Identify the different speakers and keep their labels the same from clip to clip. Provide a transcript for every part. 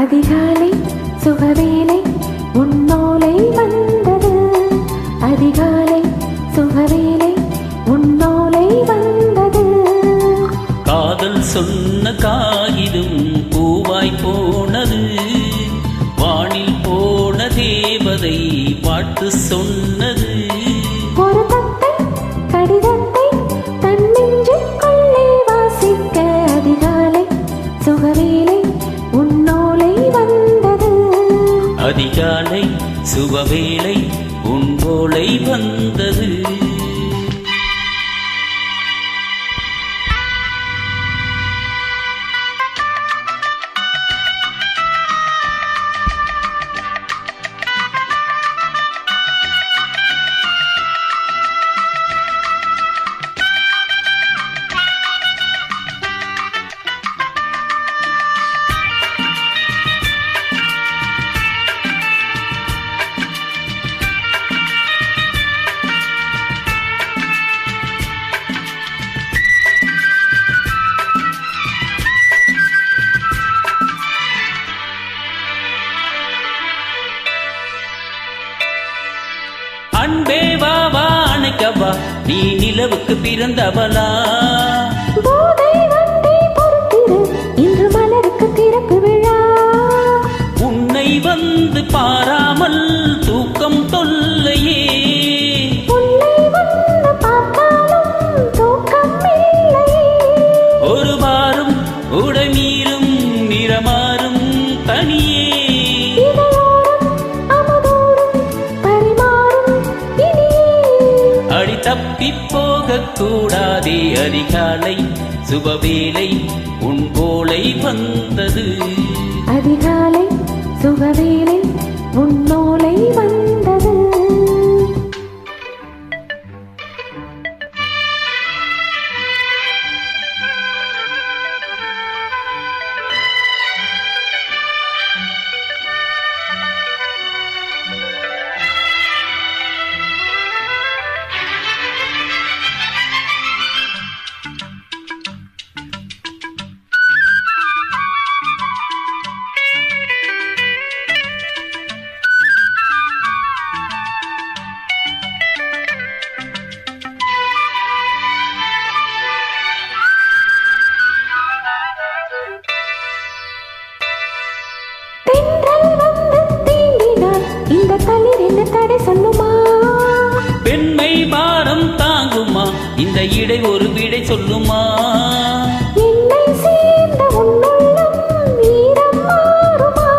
Speaker 1: அதிகாலை சுகவேளை உன்னோலை வந்தது. அதிகாலை சுகவேளை உன்னோலை வந்தது.
Speaker 2: காதல் சொன்ன காகிதம் பூவாய் போனது. வானில் போன தேவதை பாட்டு சொன்னது.
Speaker 1: ஒரு தத்தை கடிதத்தை தன் நெஞ்சுக்குள்ளே வாசிக்க அதிகாலை சுகவேளை உன்னோலை வந்தது.
Speaker 2: அதிகாலை சுபவேளை உன்போலை வந்தது. அன்பே வா வா அணைக்கவா, நீ நிலவுக்கு பிறந்தவளா?
Speaker 1: போதை வந்தே பொறுத்திரு, இன்று மலருக்கு திறப்பு விழா.
Speaker 2: உன்னை வந்து பாராமல் தூக்கம் தொல்லையே.
Speaker 1: உன்னை வந்து பார்த்தாலும் தூக்கம் இல்லையே.
Speaker 2: ஒரு வாரம் உடைமீறும் நிறமாறும் தனியே. தப்பி போக கூடாதே. அதிகாலை சுபவேளை உன்போலை வந்தது.
Speaker 1: அதிகாலை சுகவேளை உன்னோலை வந்தது.
Speaker 2: பெண்மை பாரம் தாங்குமா? இந்த இடை ஒரு விடை சொல்லுமா?
Speaker 1: என்னை சேர்ந்த உன்னுள்ளம் வீரம் மாறுமா?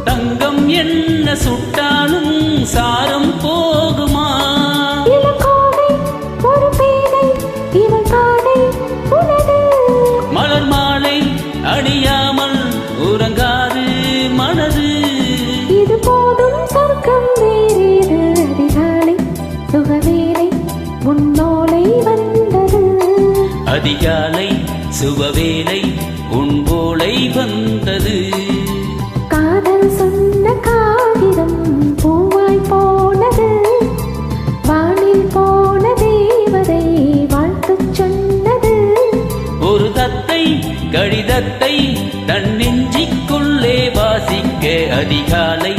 Speaker 2: தங்கம் என்ன சுட்டாலும் சாரம் போகுமா?
Speaker 1: இளங்கோதை ஒரு பேதை, இவள் காதை உனது.
Speaker 2: மலர் மாலை அணியாமல் உறங்காது மனது.
Speaker 1: இது போதும் சொர்க்கம் வேறேது. அதிகாலை சுகவேளை உன்னோலை வந்தது.
Speaker 2: அதிகாலை சுபவேளை உன்போலை வந்தது.
Speaker 1: காதல் சொன்ன காகிதம் பூவாய் போனது. வானில் போன தேவதை வாழ்த்து சொன்னது.
Speaker 2: ஒரு தத்தை கடிதத்தை தன் நெஞ்சிக்குள்ளே வாசிக்க அதிகாலை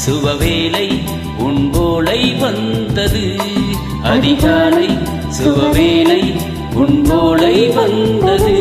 Speaker 2: சுபவேளை உன்போலை வந்தது. அதிகாலை சுபவேளை உன்போலை வந்தது.